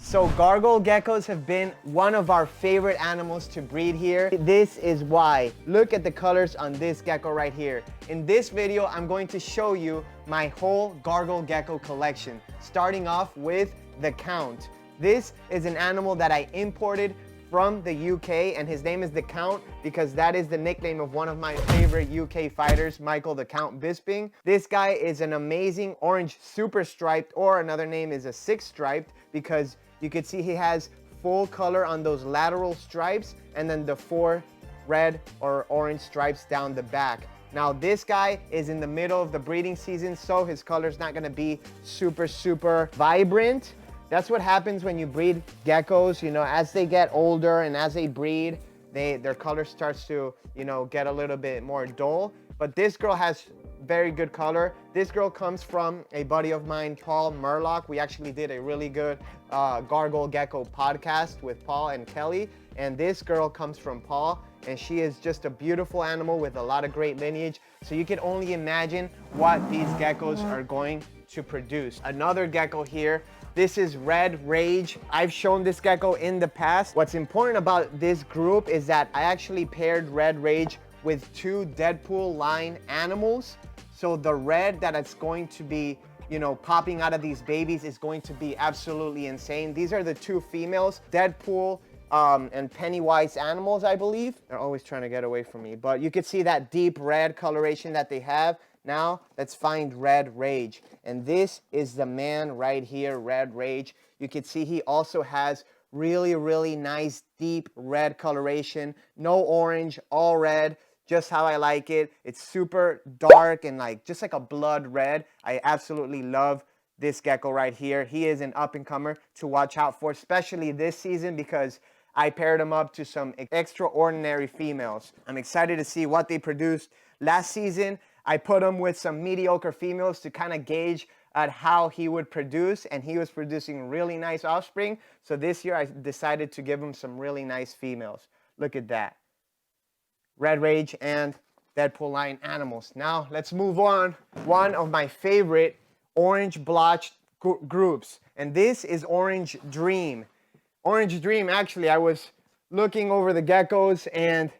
So gargoyle geckos have been one of our favorite animals to breed here. This is why. Look at the colors on this gecko right here. In this video, I'm going to show you my whole gargoyle gecko collection, starting off with the Count. This is an animal that I imported from the UK, and his name is the Count because that is the nickname of one of my favorite UK fighters, Michael the Count Bisping. This guy is an amazing orange super striped, or another name is a six striped, because you can see he has full color on those lateral stripes and then the 4 red or orange stripes down the back. Now this guy is in the middle of the breeding season, so his color's not gonna be super vibrant. That's what happens when you breed geckos. You know, as they get older and as they breed, their color starts to, you know, get a little bit more dull. But this girl has very good color. This girl comes from a buddy of mine, Paul Murlock. We actually did a really good gargoyle gecko podcast with Paul and Kelly. And this girl comes from Paul, and she is just a beautiful animal with a lot of great lineage. So you can only imagine what these geckos are going to produce. Another gecko here. This is Red Rage. I've shown this gecko in the past. What's important about this group is that I actually paired Red Rage with 2 Deadpool line animals. So the red that it's going to be, you know, popping out of these babies is going to be absolutely insane. These are the 2 females, Deadpool and Pennywise animals, I believe. They're always trying to get away from me, but you can see that deep red coloration that they have. Now, let's find Red Rage. And this is the man right here, Red Rage. You can see he also has really nice deep red coloration. No orange, all red, just how I like it. It's super dark and just like a blood red. I absolutely love this gecko right here. He is an up-and-comer to watch out for, especially this season, because I paired him up to some extraordinary females. I'm excited to see what they produced last season. I put him with some mediocre females to kind of gauge at how he would produce, and he was producing really nice offspring. So this year I decided to give him some really nice females. Look at that. Red Rage and Deadpool line animals. Now let's move on. One of my favorite orange blotched groups, and this is Orange Dream. Orange Dream, actually, I was looking over the geckos, and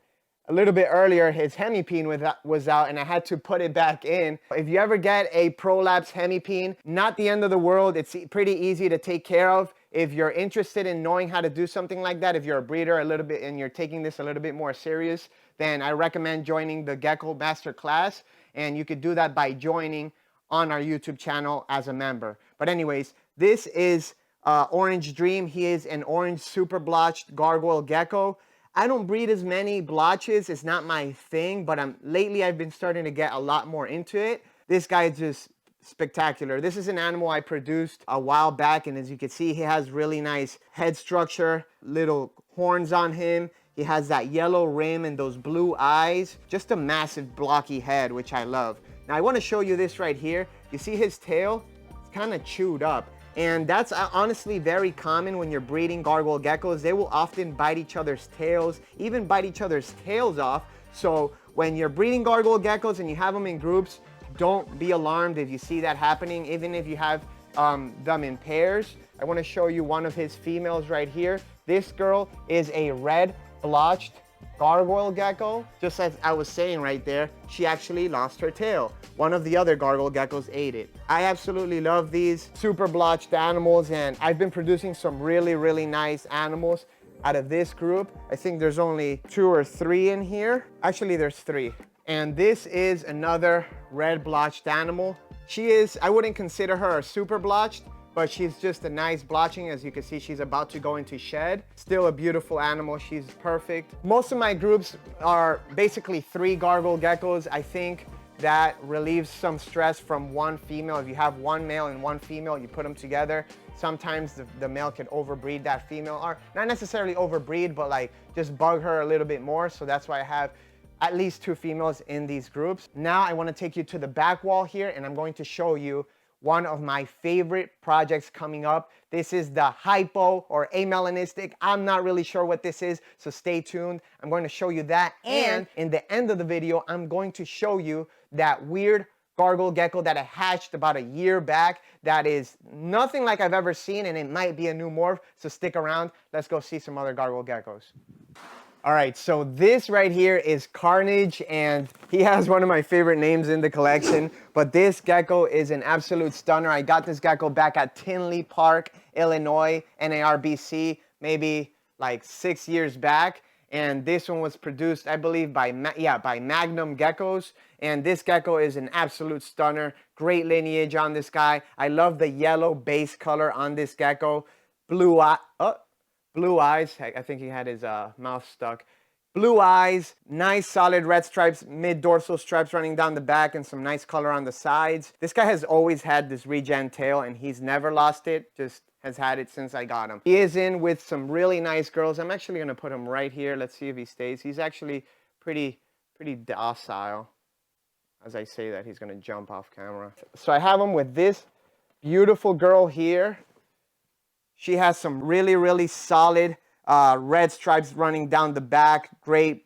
a little bit earlier, his hemipene was out, and I had to put it back in. If you ever get a prolapse hemipene, not the end of the world. It's pretty easy to take care of. If you're interested in knowing how to do something like that, if you're a breeder a little bit and you're taking this a little bit more serious, then I recommend joining the Gecko Master Class, and you could do that by joining on our YouTube channel as a member. But anyways, this is Orange Dream. He is an orange super blotched gargoyle gecko. I don't breed as many blotches. It's not my thing, but lately I've been starting to get a lot more into it. This guy is just spectacular. This is an animal I produced a while back, and as you can see, he has really nice head structure, little horns on him. He has that yellow rim and those blue eyes. Just a massive blocky head, which I love. Now I want to show you this right here. You see his tail? It's kind of chewed up. And that's honestly very common when you're breeding gargoyle geckos. They will often bite each other's tails, even bite each other's tails off. So when you're breeding gargoyle geckos and you have them in groups, don't be alarmed if you see that happening, even if you have them in pairs. I want to show you one of his females right here. This girl is a red blotched gargoyle gecko. Just as I was saying right there, she actually lost her tail. One of the other gargoyle geckos ate it. I absolutely love these super blotched animals, and I've been producing some really nice animals out of this group. I think there's only 2 or 3 in here. Actually, there's 3. And this is another red blotched animal. She is, I wouldn't consider her a super blotched, but she's just a nice blotching. As you can see, she's about to go into shed. Still a beautiful animal. She's perfect. Most of my groups are basically 3 gargoyle geckos. I think that relieves some stress from one female. If you have 1 male and 1 female, you put them together. Sometimes the male can overbreed that female, or not necessarily overbreed, but just bug her a little bit more. So that's why I have at least 2 females in these groups. Now I want to take you to the back wall here, and I'm going to show you one of my favorite projects coming up. This is the Hypo or amelanistic. I'm not really sure what this is, so stay tuned. I'm going to show you that. And in the end of the video, I'm going to show you that weird gargoyle gecko that I hatched about a year back that is nothing like I've ever seen, and it might be a new morph, so stick around. Let's go see some other gargoyle geckos. All right, so this right here is Carnage, and he has one of my favorite names in the collection, but this gecko is an absolute stunner. I got this gecko back at Tinley Park, Illinois, NARBC, maybe like 6 years back, and this one was produced, I believe, by Magnum Geckos, and this gecko is an absolute stunner. Great lineage on this guy. I love the yellow base color on this gecko. Blue eyes, I think he had his mouth stuck. Blue eyes, nice solid red stripes, mid-dorsal stripes running down the back, and some nice color on the sides. This guy has always had this regen tail, and he's never lost it, just has had it since I got him. He is in with some really nice girls. I'm actually going to put him right here. Let's see if he stays. He's actually pretty docile. As I say that, he's going to jump off camera. So I have him with this beautiful girl here. She has some really solid red stripes running down the back. Great,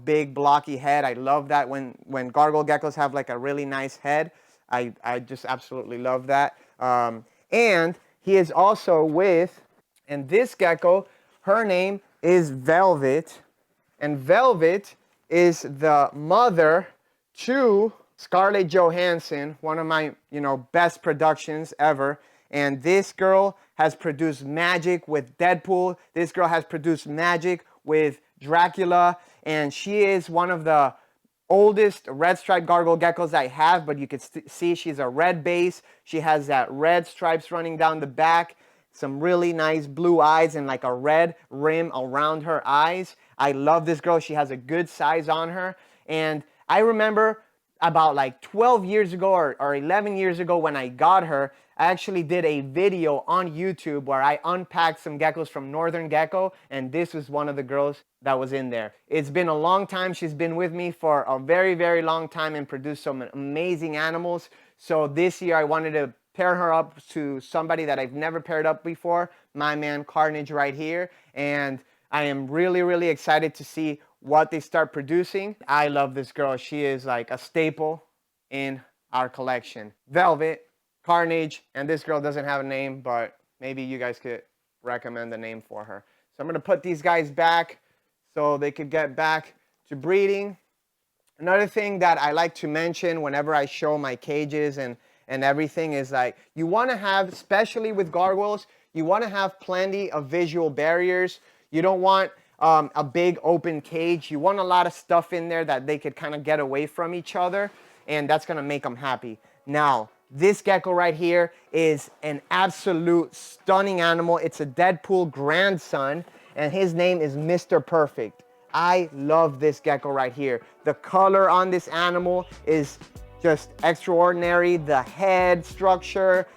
big blocky head. I love that when gargoyle geckos have like a really nice head. I just absolutely love that. And he is also with, and this gecko, her name is Velvet. And Velvet is the mother to Scarlett Johansson, one of my, best productions ever. And this girl has produced magic with Deadpool. This girl has produced magic with Dracula. And she is one of the oldest red striped gargoyle geckos I have. But you can see she's a red base. She has that red stripes running down the back. Some really nice blue eyes and like a red rim around her eyes. I love this girl. She has a good size on her. And I remember about like 12 years ago or 11 years ago when I got her, I actually did a video on YouTube where I unpacked some geckos from Northern Gecko, and this was one of the girls that was in there. It's been a long time. She's been with me for a very long time and produced some amazing animals. So this year I wanted to pair her up to somebody that I've never paired up before, my man Carnage right here. And I am really excited to see what they start producing. I love this girl. She is like a staple in our collection. Velvet, Carnage, and this girl doesn't have a name, but maybe you guys could recommend a name for her. So I'm going to put these guys back so they could get back to breeding. Another thing that I like to mention whenever I show my cages and everything is like, you want to have, especially with gargoyles, you want to have plenty of visual barriers. You don't want a big open cage. You want a lot of stuff in there that they could kind of get away from each other, and that's going to make them happy. Now, this gecko right here is an absolute stunning animal. It's a Deadpool grandson, and his name is Mr. Perfect. I love this gecko right here. The color on this animal is just extraordinary. The head structure,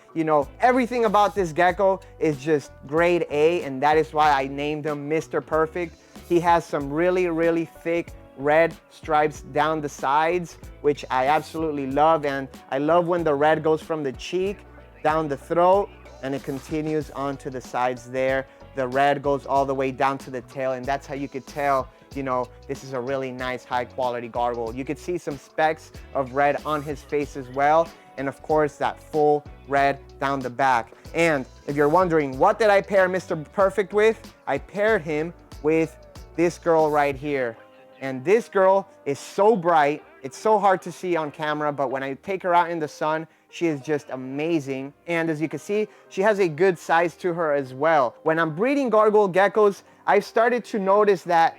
everything about this gecko is just grade A, and that is why I named him Mr. Perfect. He has some really thick red stripes down the sides, which I absolutely love. And I love when the red goes from the cheek down the throat and it continues onto the sides there. The red goes all the way down to the tail, and that's how you could tell, this is a really nice high quality gargoyle. You could see some specks of red on his face as well, and of course that full red down the back. And if you're wondering, what did I pair Mr. Perfect with? I paired him with this girl right here. And this girl is so bright, it's so hard to see on camera, but when I take her out in the sun, she is just amazing. And as you can see, she has a good size to her as well. When I'm breeding gargoyle geckos, I've started to notice that,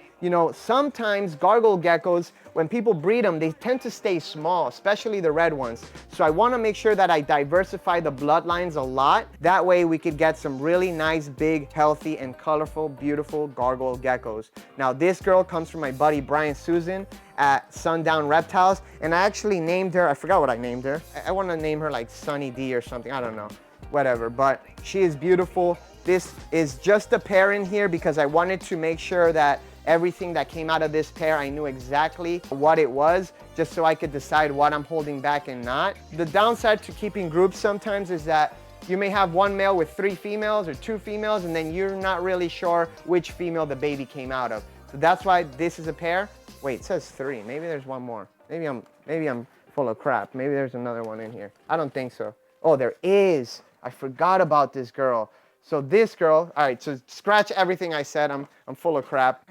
sometimes gargoyle geckos, when people breed them, they tend to stay small, especially the red ones. So I want to make sure that I diversify the bloodlines a lot. That way we could get some really nice, big, healthy, and colorful, beautiful gargoyle geckos. Now this girl comes from my buddy Brian Susan at Sundown Reptiles, and I actually named her, I forgot what I named her. I want to name her like Sunny D or something, I don't know, whatever, but she is beautiful. This is just a pair in here because I wanted to make sure that everything that came out of this pair, I knew exactly what it was, just so I could decide what I'm holding back and not. The downside to keeping groups sometimes is that you may have one male with 3 females or 2 females, and then you're not really sure which female the baby came out of. So that's why this is a pair. Wait, it says 3. Maybe there's one more. Maybe I'm full of crap. Maybe there's another one in here. I don't think so. Oh, there is. I forgot about this girl. So this girl, all right, so scratch everything I said. I'm full of crap.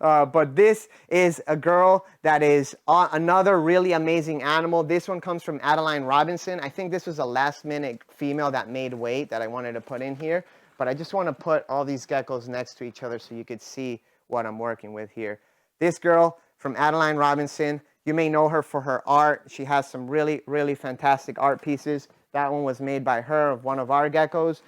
But this is a girl that is another really amazing animal. This one comes from Adeline Robinson. I think this was a last-minute female that made weight that I wanted to put in here. But I just want to put all these geckos next to each other so you could see what I'm working with here. This girl from Adeline Robinson, you may know her for her art. She has some really, really fantastic art pieces. That one was made by her of one of our geckos.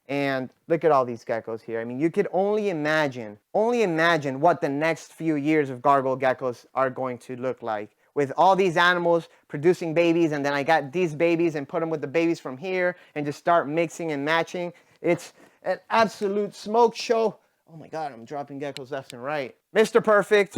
And look at all these geckos here. I mean, you could only imagine what the next few years of gargoyle geckos are going to look like. With all these animals producing babies, and then I got these babies and put them with the babies from here and just start mixing and matching. It's an absolute smoke show. Oh my God, I'm dropping geckos left and right. Mr. Perfect.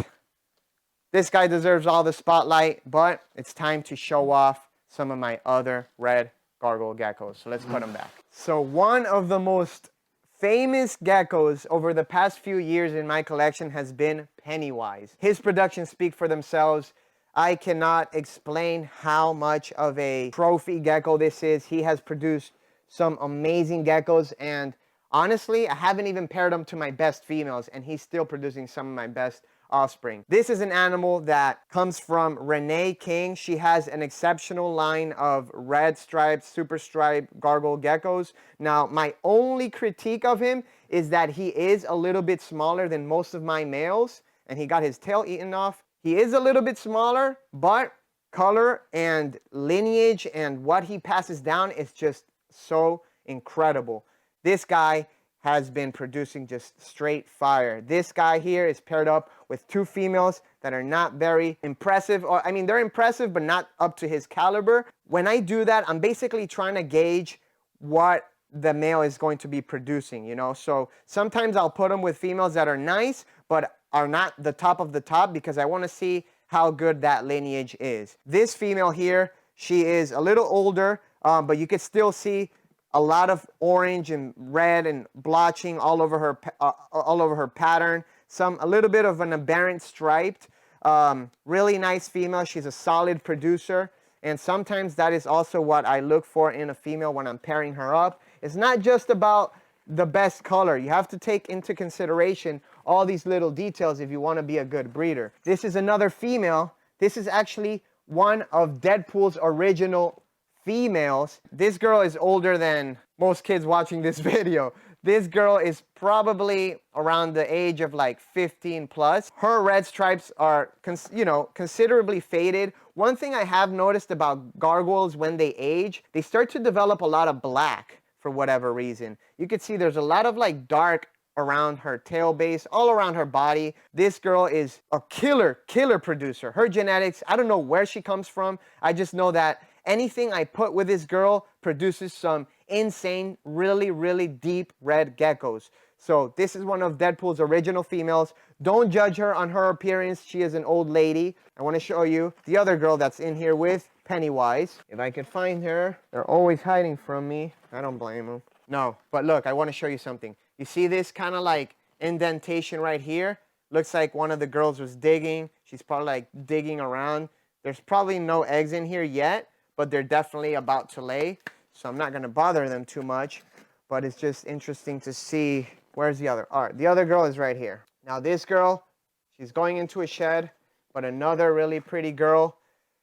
This guy deserves all the spotlight, but it's time to show off some of my other red gargoyle geckos. So let's put them back. So one of the most famous geckos over the past few years in my collection has been Pennywise. His productions speak for themselves. I cannot explain how much of a trophy gecko this is. He has produced some amazing geckos, and honestly, I haven't even paired him to my best females, and he's still producing some of my best offspring. This is an animal that comes from Renee King. She has an exceptional line of red striped, super striped gargoyle geckos. Now, my only critique of him is that he is a little bit smaller than most of my males, and he got his tail eaten off. He is a little bit smaller, but color and lineage and what he passes down is just so incredible. This guy has been producing just straight fire. This guy here is paired up with two females that are not very impressive, or I mean, they're impressive, but not up to his caliber. When I do that, I'm basically trying to gauge what the male is going to be producing, you know? So sometimes I'll put them with females that are nice, but are not the top of the top because I want to see how good that lineage is. This female here, she is a little older, but you could still see a lot of orange and red and blotching all over her pattern. A little bit of an aberrant striped. Really nice female. She's a solid producer. And sometimes that is also what I look for in a female when I'm pairing her up. It's not just about the best color. You have to take into consideration all these little details if you want to be a good breeder. This is another female. This is actually one of Deadpool's original females. This girl is older than most kids watching this video. This girl is probably around the age of like 15 plus. Her red stripes are, considerably faded. One thing I have noticed about gargoyles when they age, they start to develop a lot of black for whatever reason. You can see there's a lot of like dark around her tail base, all around her body. This girl is a killer producer. Her genetics, I don't know where she comes from. I just know that anything I put with this girl produces some insane, really deep red geckos. So this is one of Deadpool's original females. Don't judge her on her appearance. She is an old lady. I want to show you the other girl that's in here with Pennywise. If I could find her. They're always hiding from me. I don't blame them. No, but look, I want to show you something. You see this kind of like indentation right here? Looks like one of the girls was digging. She's probably like digging around. There's probably no eggs in here yet, but they're definitely about to lay. So I'm not going to bother them too much, but it's just interesting to see. Where's the other? All right, the other girl is right here. Now this girl, she's going into a shed, but another really pretty girl.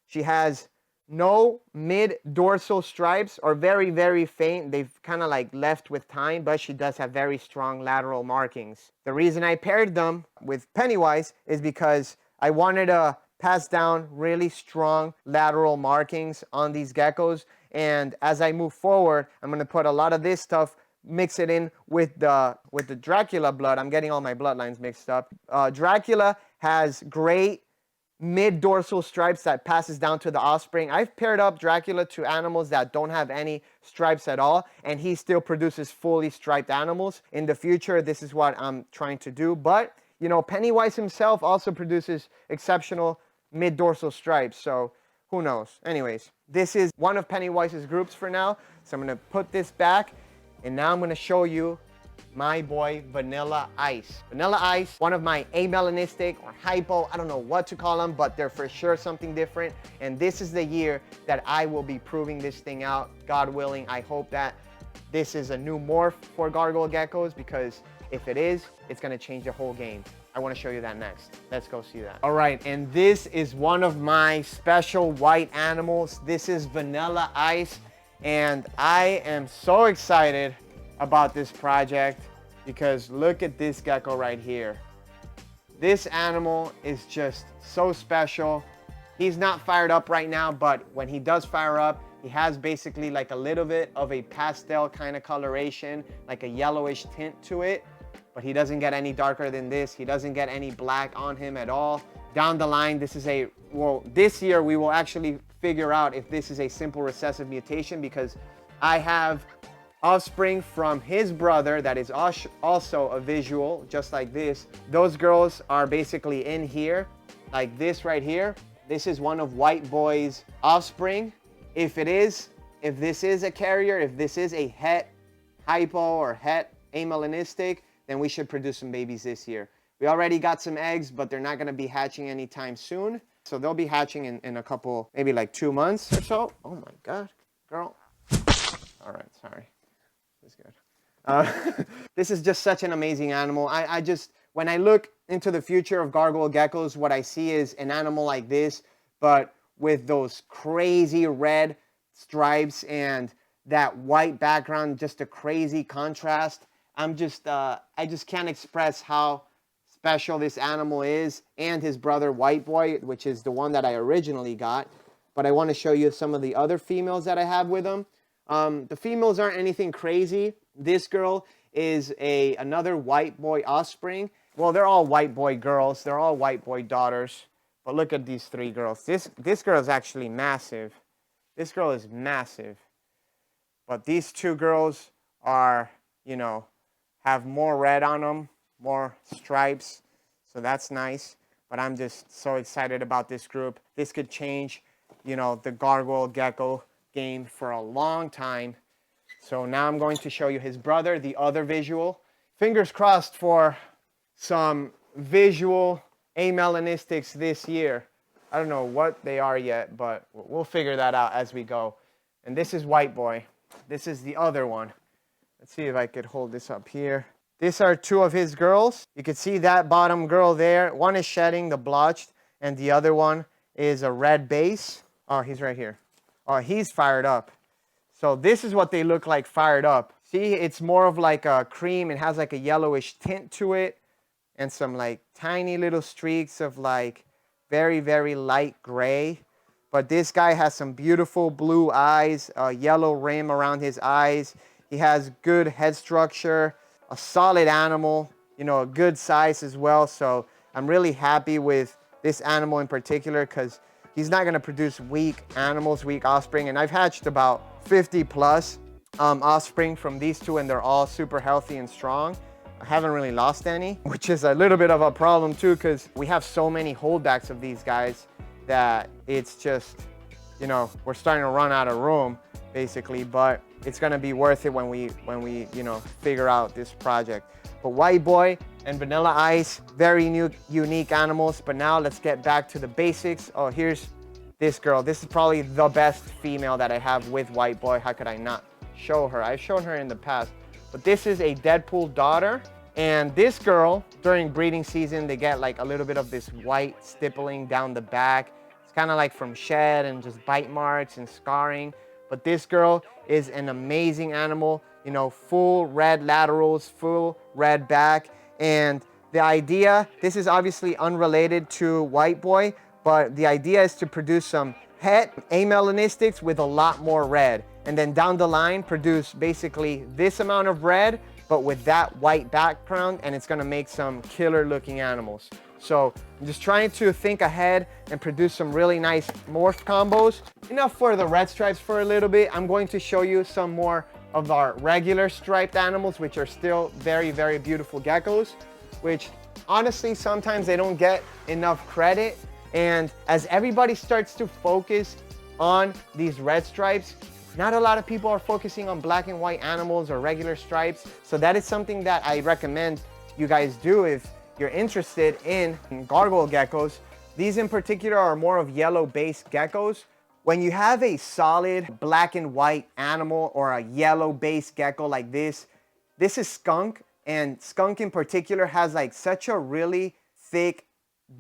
She has no mid-dorsal stripes, or very faint. They've kind of like left with time, but she does have very strong lateral markings. The reason I paired them with Pennywise is because I wanted to pass down really strong lateral markings on these geckos. And as I move forward, I'm going to put a lot of this stuff, mix it in with the Dracula blood. I'm getting all my bloodlines mixed up. Dracula has great mid-dorsal stripes that passes down to the offspring. I've paired up Dracula to animals that don't have any stripes at all, and he still produces fully striped animals. In the future, this is what I'm trying to do. But, you know, Pennywise himself also produces exceptional mid-dorsal stripes, so who knows? Anyways, this is one of Pennywise's groups for now. So I'm going to put this back, and now I'm going to show you my boy Vanilla Ice. Vanilla Ice, one of my amelanistic or hypo, I don't know what to call them, but they're for sure something different. And this is the year that I will be proving this thing out. God willing, I hope that this is a new morph for gargoyle geckos, because if it is, it's gonna change the whole game. I wanna show you that next. Let's go see that. All right, and this is one of my special white animals. This is Vanilla Ice, and I am so excited about this project because look at this gecko right here. This animal is just so special. He's not fired up right now, but when he does fire up, he has basically like a little bit of a pastel kind of coloration, like a yellowish tint to it, but he doesn't get any darker than this. He doesn't get any black on him at all. Down the line, this is this year we will actually figure out if this is a simple recessive mutation, because I have offspring from his brother that is also a visual, just like this. Those girls are basically in here, like this right here. This is one of White Boy's offspring. If this is a carrier, if this is a het hypo or het amelanistic, then we should produce some babies this year. We already got some eggs, but they're not gonna be hatching anytime soon. So they'll be hatching in a couple, maybe like 2 months or so. Oh my God, girl. All right, sorry. That's good. This is just such an amazing animal. When I look into the future of gargoyle geckos, what I see is an animal like this, but with those crazy red stripes and that white background, just a crazy contrast. I just can't express how special this animal is, and his brother White Boy, which is the one that I originally got. But I want to show you some of the other females that I have with them. The females aren't anything crazy. This girl is another White Boy offspring. Well, they're all White Boy girls. They're all White Boy daughters. But look at these 3 girls. This girl is actually massive. This girl is massive. But these 2 girls are, have more red on them, more stripes. So that's nice. But I'm just so excited about this group. This could change, the gargoyle gecko game for a long time. So now I'm going to show you his brother, the other visual. Fingers crossed for some visual amelanistics this year. I don't know what they are yet, but we'll figure that out as we go. And this is White Boy. This is the other one. Let's see if I could hold this up here. These are 2 of his girls. You can see that bottom girl there. One is shedding the blotched, and the other one is a red base. Oh, he's right here. Oh, he's fired up. So this is what they look like fired up. See, it's more of like a cream. It has like a yellowish tint to it, and some like tiny little streaks of like very, very light gray. But this guy has some beautiful blue eyes, a yellow rim around his eyes. He has good head structure, a solid animal, a good size as well. So I'm really happy with this animal in particular, because he's not gonna produce weak animals, weak offspring. And I've hatched about 50 plus offspring from these 2, and they're all super healthy and strong. I haven't really lost any, which is a little bit of a problem too, because we have so many holdbacks of these guys that it's just, we're starting to run out of room basically, but it's gonna be worth it when we figure out this project. But White Boy and Vanilla Ice, very new, unique animals. But now let's get back to the basics. Oh, here's this girl. This is probably the best female that I have with White Boy. How could I not show her? I've shown her in the past. But this is a Deadpool daughter. And this girl, during breeding season, they get like a little bit of this white stippling down the back. It's kind of like from shed and just bite marks and scarring. But this girl is an amazing animal, full red laterals, full red back. And the idea, this is obviously unrelated to White Boy, but the idea is to produce some het amelanistics with a lot more red. And then down the line, produce basically this amount of red, but with that white background, and it's gonna make some killer looking animals. So I'm just trying to think ahead and produce some really nice morph combos. Enough for the red stripes for a little bit. I'm going to show you some more of our regular striped animals, which are still very, very beautiful geckos, which honestly, sometimes they don't get enough credit. And as everybody starts to focus on these red stripes, not a lot of people are focusing on black and white animals or regular stripes. So that is something that I recommend you guys do if you're interested in gargoyle geckos. These in particular are more of yellow-based geckos. When you have a solid black and white animal or a yellow-based gecko like this is skunk, and skunk in particular has like such a really thick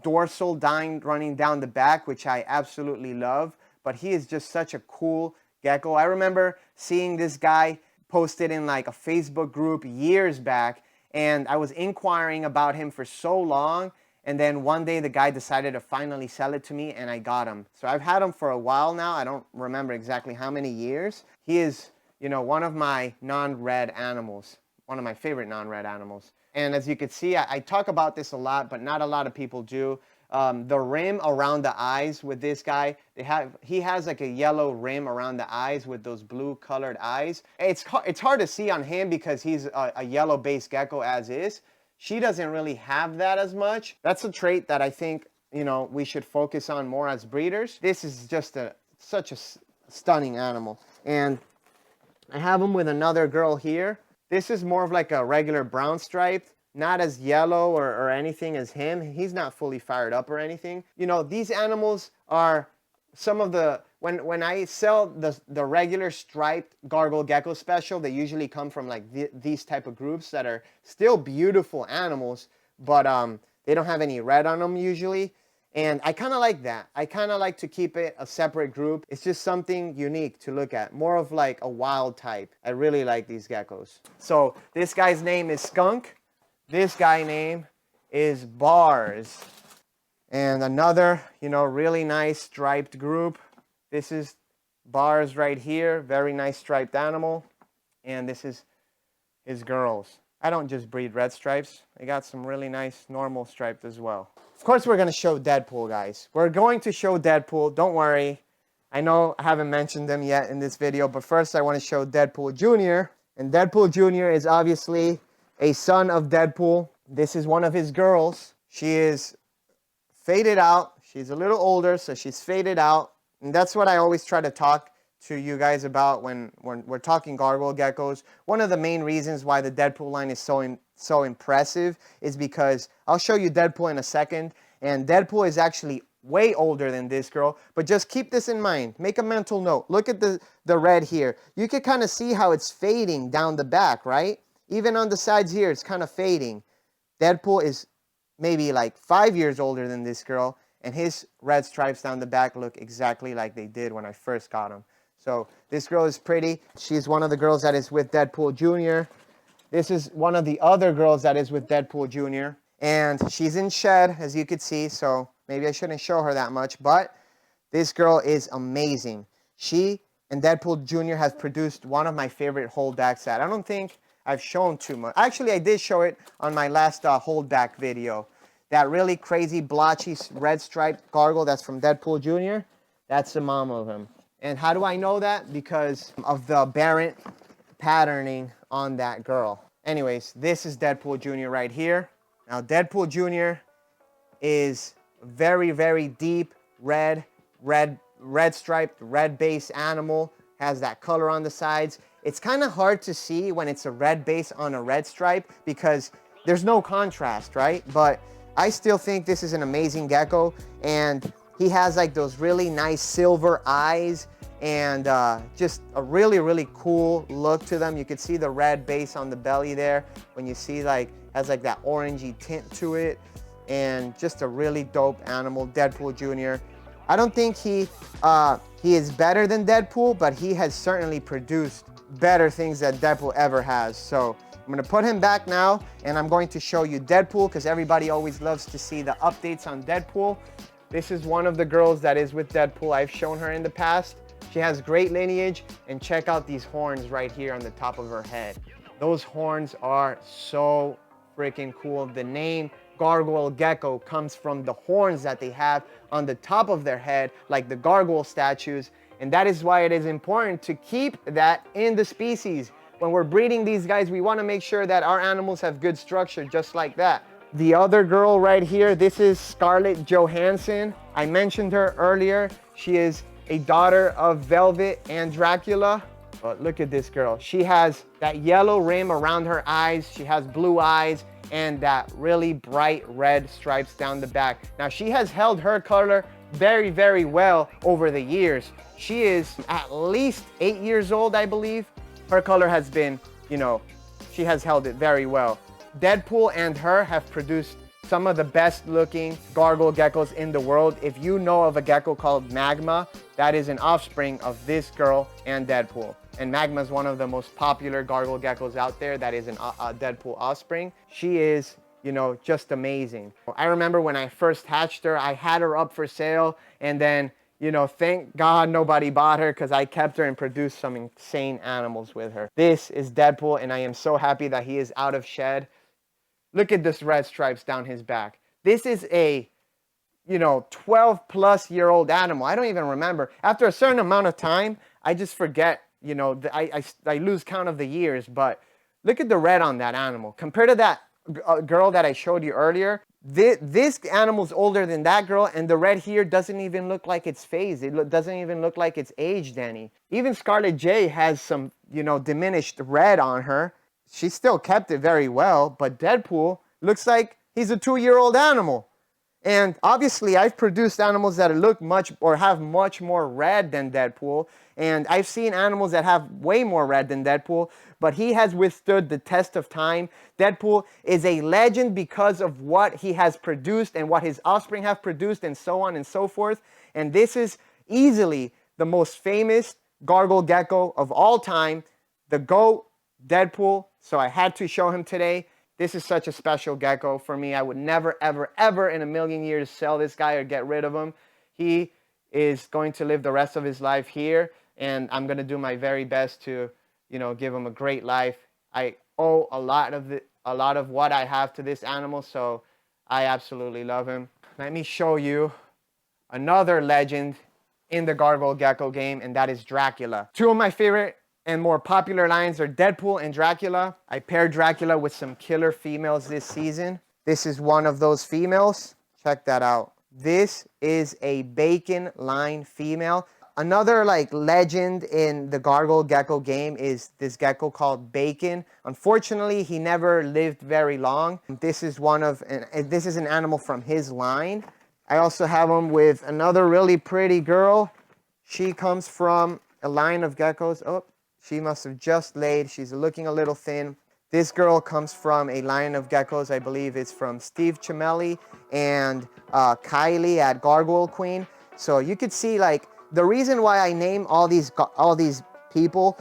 dorsal line running down the back, which I absolutely love. But he is just such a cool gecko. I remember seeing this guy posted in like a Facebook group years back, and I was inquiring about him for so long. And then one day the guy decided to finally sell it to me, and I got him. So I've had him for a while now. I don't remember exactly how many years. He is, you know, one of my non-red animals, one of my favorite non-red animals. And as you can see, I talk about this a lot, but not a lot of people do. The rim around the eyes with this guy, he has like a yellow rim around the eyes with those blue colored eyes. It's hard to see on him because he's a yellow-based gecko as is. She doesn't really have that as much. That's a trait that I think, you know, we should focus on more as breeders. This is just such a stunning animal. And I have him with another girl here. This is more of like a regular brown stripe, not as yellow or anything as him. He's not fully fired up or anything. You know, these animals are some of the, when I sell the regular striped gargoyle gecko special, they usually come from like these type of groups that are still beautiful animals, but they don't have any red on them usually. And I kind of like that. I kind of like to keep it a separate group. It's just something unique to look at, more of like a wild type. I really like these geckos. So this guy's name is Skunk. This guy name is Bars. And another, you know, really nice striped group. This is Bars right here. Very nice striped animal. And this is his girls. I don't just breed red stripes. I got some really nice normal striped as well. Of course, we're going to show Deadpool, guys. We're going to show Deadpool. Don't worry. I know I haven't mentioned them yet in this video, but first I want to show Deadpool Jr. And Deadpool Jr. is obviously a son of Deadpool. This is one of his girls. She is faded out. She's a little older, so she's faded out. And that's what I always try to talk to you guys about when we're talking gargoyle geckos. One of the main reasons why the Deadpool line is so impressive is because I'll show you Deadpool in a second, and Deadpool is actually way older than this girl, but just keep this in mind. Make a mental note. Look at the red here. You can kind of see how it's fading down the back, right? Even on the sides here, it's kind of fading. Deadpool is maybe like 5 years older than this girl, and his red stripes down the back look exactly like they did when I first got him. So this girl is pretty. She's one of the girls that is with Deadpool Jr. This is one of the other girls that is with Deadpool Jr. And she's in shed, as you could see, so maybe I shouldn't show her that much, but this girl is amazing. She and Deadpool Jr. has produced one of my favorite holdbacks that I don't think I've shown too much. Actually, I did show it on my last holdback video. That really crazy blotchy red striped gargoyle that's from Deadpool Jr. That's the mom of him. And how do I know that? Because of the aberrant patterning on that girl. Anyways, this is Deadpool Jr. right here. Now, Deadpool Jr. is very, very deep red striped, red base animal. Has that color on the sides. It's kind of hard to see when it's a red base on a red stripe because there's no contrast, right? But I still think this is an amazing gecko, and he has like those really nice silver eyes and just a really, really cool look to them. You can see the red base on the belly there when you see like, has like that orangey tint to it, and just a really dope animal, Deadpool Jr. I don't think he is better than Deadpool, but he has certainly produced better things that Deadpool ever has. So I'm gonna put him back now, and I'm going to show you Deadpool because everybody always loves to see the updates on Deadpool. This is one of the girls that is with Deadpool. I've shown her in the past. She has great lineage, and check out these horns right here on the top of her head. Those horns are so freaking cool. The name Gargoyle Gecko comes from the horns that they have on the top of their head, like the gargoyle statues, and that is why it is important to keep that in the species. When we're breeding these guys, we want to make sure that our animals have good structure, just like that. The other girl right here, this is Scarlett Johansson. I mentioned her earlier. She is a daughter of Velvet and Dracula. But look at this girl. She has that yellow rim around her eyes. She has blue eyes and that really bright red stripes down the back. Now she has held her color very, very well over the years. She is at least 8 years old, I believe. Her color has been, you know, she has held it very well. Deadpool and her have produced some of the best looking gargoyle geckos in the world. If you know of a gecko called Magma, that is an offspring of this girl and Deadpool. And Magma is one of the most popular gargoyle geckos out there. That is a Deadpool offspring. She is, you know, just amazing. I remember when I first hatched her, I had her up for sale, and then, you know, thank God nobody bought her because I kept her and produced some insane animals with her. This is Deadpool, and I am so happy that he is out of shed. Look at this red stripes down his back. This is a, you know, 12-plus-year-old animal. I don't even remember. After a certain amount of time, I just forget, you know, I lose count of the years. But look at the red on that animal. Compared to that girl that I showed you earlier, this animal's older than that girl, and the red here doesn't even look like it's phased. It doesn't even look like it's aged any. Even Scarlet J has some, you know, diminished red on her. She still kept it very well, but Deadpool looks like he's a 2-year-old animal. And obviously, I've produced animals that look much or have much more red than Deadpool. And I've seen animals that have way more red than Deadpool, but he has withstood the test of time. Deadpool is a legend because of what he has produced and what his offspring have produced and so on and so forth. And this is easily the most famous gargoyle gecko of all time, the GOAT, Deadpool. So I had to show him today. This is such a special gecko for me. I would never, ever, ever in a million years sell this guy or get rid of him. He is going to live the rest of his life here, and I'm going to do my very best to, you know, give him a great life. I owe a lot of what I have to this animal, so I absolutely love him. Let me show you another legend in the gargoyle gecko game, and that is Dracula. Two of my favorite and more popular lines are Deadpool and Dracula. I paired Dracula with some killer females this season. This is one of those females. Check that out. This is a bacon line female. Another like legend in the gargoyle gecko game is this gecko called Bacon. Unfortunately, he never lived very long. This is an animal from his line. I also have him with another really pretty girl. She comes from a line of geckos. Oh, she must have just laid. She's looking a little thin. This girl comes from a line of geckos. I believe it's from Steve Chimelli and Kylie at Gargoyle Queen. So you could see, like, the reason why I name all these people,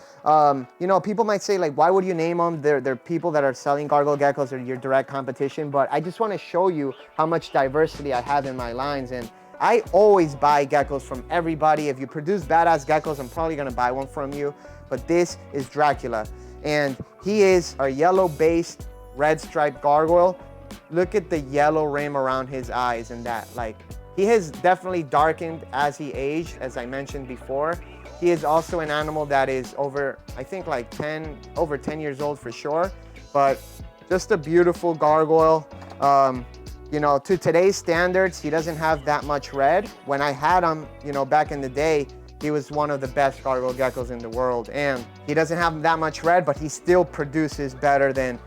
you know, people might say, like, why would you name them? They're people that are selling gargoyle geckos or your direct competition. But I just want to show you how much diversity I have in my lines. And I always buy geckos from everybody. If you produce badass geckos, I'm probably going to buy one from you. But this is Dracula. And he is a yellow-based, red-striped gargoyle. Look at the yellow rim around his eyes and that. Like, he has definitely darkened as he aged, as I mentioned before. He is also an animal that is over, I think, like over 10 years old for sure. But just a beautiful gargoyle. You know, to today's standards, he doesn't have that much red. When I had him, you know, back in the day, he was one of the best gargoyle geckos in the world. And he doesn't have that much red, but he still produces better than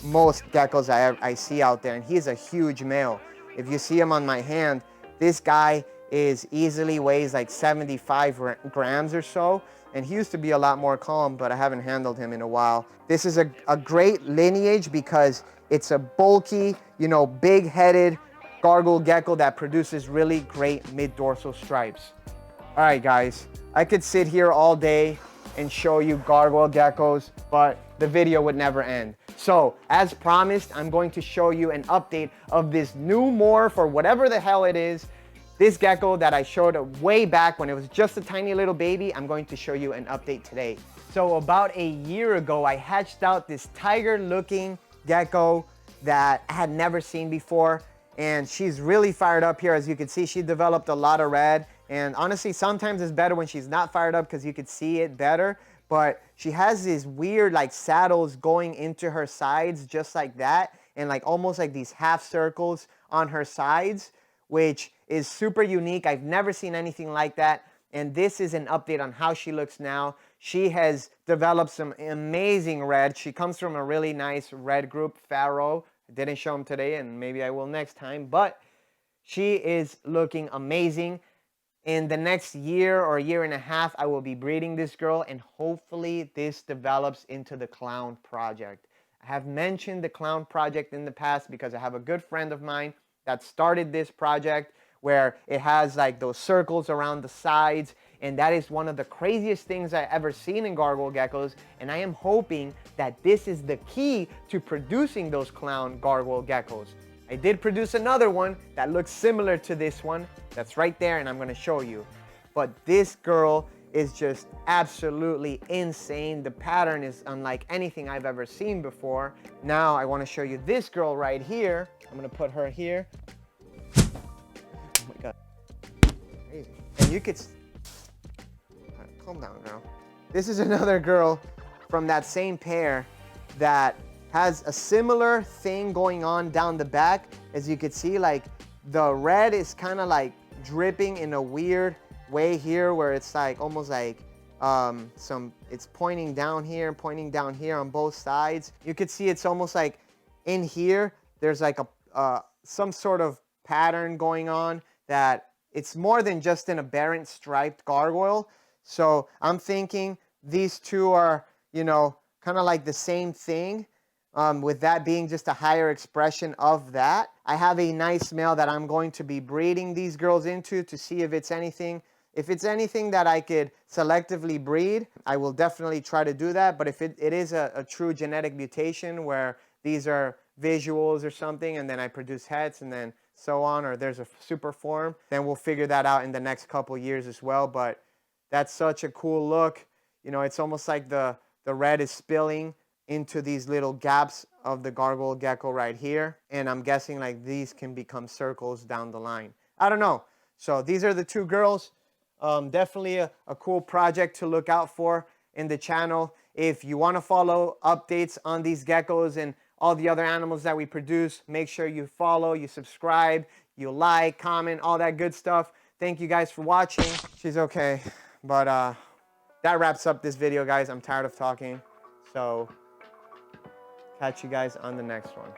most geckos I see out there. And he's a huge male. If you see him on my hand, this guy is easily weighs like 75 grams or so. And he used to be a lot more calm, but I haven't handled him in a while. This is a great lineage because it's a bulky, you know, big-headed gargoyle gecko that produces really great mid-dorsal stripes. All right, guys, I could sit here all day and show you gargoyle geckos, but the video would never end. So, as promised, I'm going to show you an update of this new morph or whatever the hell it is. This gecko that I showed way back when it was just a tiny little baby, I'm going to show you an update today. So about a year ago, I hatched out this tiger-looking gecko that I had never seen before. And she's really fired up here. As you can see, she developed a lot of red. And honestly, sometimes it's better when she's not fired up because you could see it better. But she has these weird like saddles going into her sides just like that. And like almost like these half circles on her sides, which is super unique. I've never seen anything like that. And this is an update on how she looks now. She has developed some amazing red. She comes from a really nice red group, Pharaoh. I didn't show him today, and maybe I will next time, but she is looking amazing. In the next year or year and a half, I will be breeding this girl, and hopefully this develops into the clown project. I have mentioned the clown project in the past because I have a good friend of mine that started this project where it has like those circles around the sides, and that is one of the craziest things I've ever seen in gargoyle geckos, and I am hoping that this is the key to producing those clown gargoyle geckos. I did produce another one that looks similar to this one. That's right there, and I'm gonna show you. But this girl is just absolutely insane. The pattern is unlike anything I've ever seen before. Now I wanna show you this girl right here. I'm gonna put her here. Oh my God, crazy. And you could, all right, calm down, girl. This is another girl from that same pair that has a similar thing going on down the back. As you can see, like the red is kind of like dripping in a weird way here, where it's like almost like it's pointing down here on both sides. You could see it's almost like in here there's like a some sort of pattern going on, that it's more than just an aberrant striped gargoyle. So I'm thinking these two are, you know, kind of like the same thing. With that being just a higher expression of that. I have a nice male that I'm going to be breeding these girls into to see if it's anything. If it's anything that I could selectively breed, I will definitely try to do that. But if it is a true genetic mutation where these are visuals or something, and then I produce hets and then so on, or there's a super form, then we'll figure that out in the next couple years as well. But that's such a cool look. You know, it's almost like the red is spilling into these little gaps of the gargoyle gecko right here. And I'm guessing like these can become circles down the line. I don't know. So these are the two girls. Definitely a cool project to look out for in the channel. If you want to follow updates on these geckos and all the other animals that we produce, make sure you follow, you subscribe, you like, comment, all that good stuff. Thank you guys for watching. She's okay. But that wraps up this video, guys. I'm tired of talking. So catch you guys on the next one.